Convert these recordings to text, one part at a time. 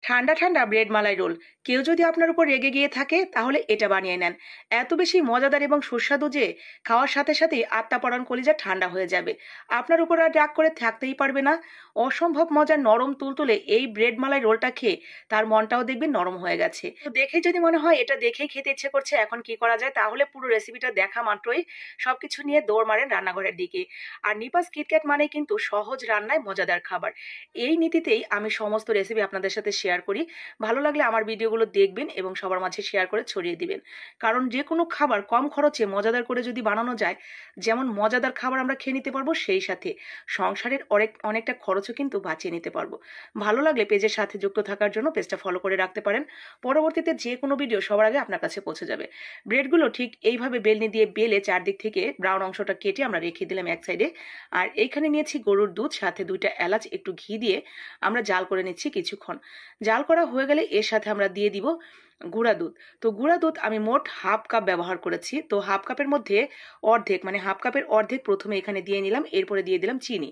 ঠান্ডা ঠান্ডা ব্রেড মালাই রোল কেউ যদি আপনার উপর রেগে গিয়ে থাকে তাহলে এটা বানিয়ে নেন। এত বেশি মজাদার এবং সুস্বাদু যে খাওয়ার সাথে সাথেই আত্মা পরাণ কলিজা ঠান্ডা হয়ে যাবে। আপনার উপর আর রাগ করে থাকতেই পারবে না। অসম্ভব মজার নরম তুলতুলে এই ব্রেড মালাই রোলটা খেয়ে তার মনটাও দেখবেন নরম হয়ে গেছে। তো দেখে যদি মনে হয় এটা দেখেই খেতে ইচ্ছে করছে, এখন কি করা যায়, তাহলে পুরো রেসিপিটা দেখা মাত্রই সবকিছু নিয়ে দৌড় মারেন রান্নাঘরের দিকে। আর নিপাস কিটক্যাট মানে কিন্তু সহজ রান্নায় মজাদার খাবার। এই নীতিতেই আমি সমস্ত রেসিপি আপনাদের সাথে শেয়ার করি। ভালো লাগলে আমার ভিডিওগুলো দেখবেন এবং সবার মাঝে শেয়ার করে ছড়িয়ে দিবেন। কারণ যে কোনো খাবার কম খরচে মজাদার করে যদি বানানো যায়, যেমন মজাদার খাবার আমরা খেয়ে নিতে পারবো, সেই সাথে সংসারের অনেকটা খরচও কিন্তু বাঁচিয়ে নিতে পারবো। ভালো লাগলে পেজের সাথে যুক্ত থাকার জন্য পেজটা ফলো করে রাখতে পারেন। পরবর্তীতে যে কোনো ভিডিও সবার আগে আপনার কাছে পৌঁছে যাবে। ব্রেডগুলো ঠিক এইভাবে বেলনি দিয়ে বেলে চারদিক থেকে ব্রাউন অংশটা কেটে আমরা রেখে দিলাম এক সাইডে। আর এইখানে নিয়েছি গরুর দুধ, সাথে 2টা এলাচ, একটু ঘি দিয়ে আমরা জাল করে নিচ্ছি কিছুক্ষণ। জাল করা হয়ে গেলে এর সাথে আমরা দিয়ে দিব গুঁড়া দুধ। তো গুঁড়া দুধ আমি মোট হাফ কাপ ব্যবহার করেছি। তো হাফ কাপের মধ্যে অর্ধেক, মানে হাফ কাপের অর্ধেক প্রথমে এখানে দিয়ে নিলাম, এরপরে দিয়ে দিলাম চিনি।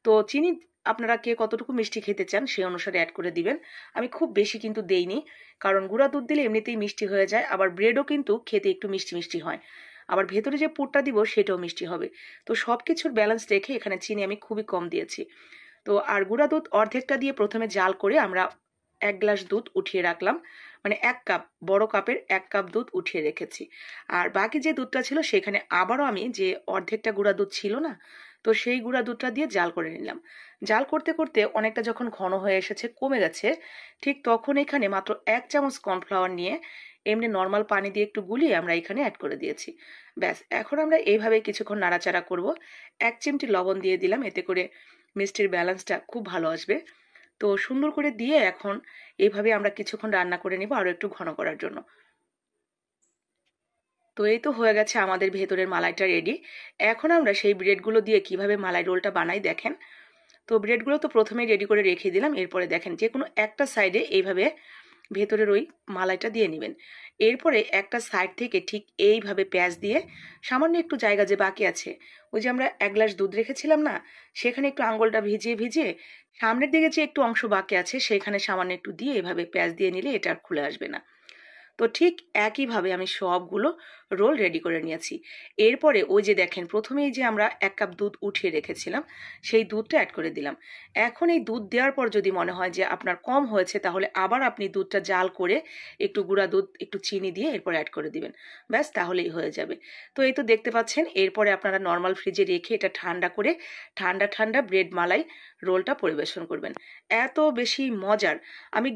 তো চিনি আপনারা কে কতটুকু মিষ্টি খেতে চান সেই অনুসারে অ্যাড করে দিবেন। আমি খুব বেশি কিন্তু দেইনি, কারণ গুঁড়া দুধ দিলে এমনিতেই মিষ্টি হয়ে যায়, আবার ব্রেডও কিন্তু খেতে একটু মিষ্টি মিষ্টি হয়, আবার ভেতরে যে পুরটা দিব সেটাও মিষ্টি হবে। তো সব কিছুর ব্যালেন্স রেখে এখানে চিনি আমি খুবই কম দিয়েছি। তো আর গুঁড়া দুধ অর্ধেকটা দিয়ে প্রথমে জাল করে আমরা 1 গ্লাস দুধ উঠিয়ে রাখলাম, মানে 1 কাপ, বড় কাপের 1 কাপ দুধ উঠিয়ে রেখেছি। আর বাকি যে দুধটা ছিল সেখানে আবারও আমি যে অর্ধেকটা গুঁড়া দুধ ছিল না, তো সেই গুঁড়া দুধটা দিয়ে জাল করে নিলাম। জাল করতে করতে অনেকটা যখন ঘন হয়ে এসেছে, কমে গেছে, ঠিক তখন এখানে মাত্র 1 চামচ কর্নফ্লাওয়ার নিয়ে এমনি নর্মাল পানি দিয়ে একটু গুলিয়ে আমরা এখানে অ্যাড করে দিয়েছি। ব্যাস, এখন আমরা এইভাবে কিছুক্ষণ নাড়াচাড়া করব। 1 চিমটি লবণ দিয়ে দিলাম, এতে করে মিষ্টির ব্যালেন্সটা খুব ভালো আসবে। তো সুন্দর করে দিয়ে এখন এইভাবে আমরা কিছুক্ষণ রান্না করে নিব আরো একটু ঘন করার জন্য। তো এই তো হয়ে গেছে আমাদের ভেতরের মালাইটা রেডি। এখন আমরা সেই ব্রেডগুলো দিয়ে কিভাবে মালাই রোলটা বানাই দেখেন। তো ব্রেডগুলো তো প্রথমেই রেডি করে রেখে দিলাম, এরপরে দেখেন যে কোনো একটা সাইডে এইভাবে ভেতরের ওই মালাইটা দিয়ে নেবেন। এরপরে একটা সাইড থেকে ঠিক এইভাবে পেঁয়াজ দিয়ে সামান্য একটু জায়গা যে বাকি আছে, ওই যে আমরা 1 গ্লাস দুধ রেখেছিলাম না, সেখানে একটু আঙুলটা ভিজিয়ে ভিজিয়ে সামনের দিকে যে একটু অংশ বাকি আছে সেখানে সামান্য একটু দিয়ে এভাবে পেঁয়াজ দিয়ে নিলে এটা আর খুলে আসবে না। তো ঠিক একইভাবে আমি সবগুলো রোল রেডি করে নিয়েছি। এরপরে ওই যে দেখেন প্রথমেই যে আমরা 1 কাপ দুধ উঠিয়ে রেখেছিলাম, সেই দুধটা অ্যাড করে দিলাম। এখন এই দুধ দেওয়ার পর যদি মনে হয় যে আপনার কম হয়েছে, তাহলে আবার আপনি দুধটা জাল করে একটু গুঁড়া দুধ, একটু চিনি দিয়ে এরপর অ্যাড করে দিবেন। ব্যাস, তাহলেই হয়ে যাবে। তো এই তো দেখতে পাচ্ছেন, এরপরে আপনারা নর্মাল ফ্রিজে রেখে এটা ঠান্ডা করে ঠান্ডা ঠান্ডা ব্রেড মালাই রোলটা পরিবেশন করবেন। এত বেশি মজার, আমি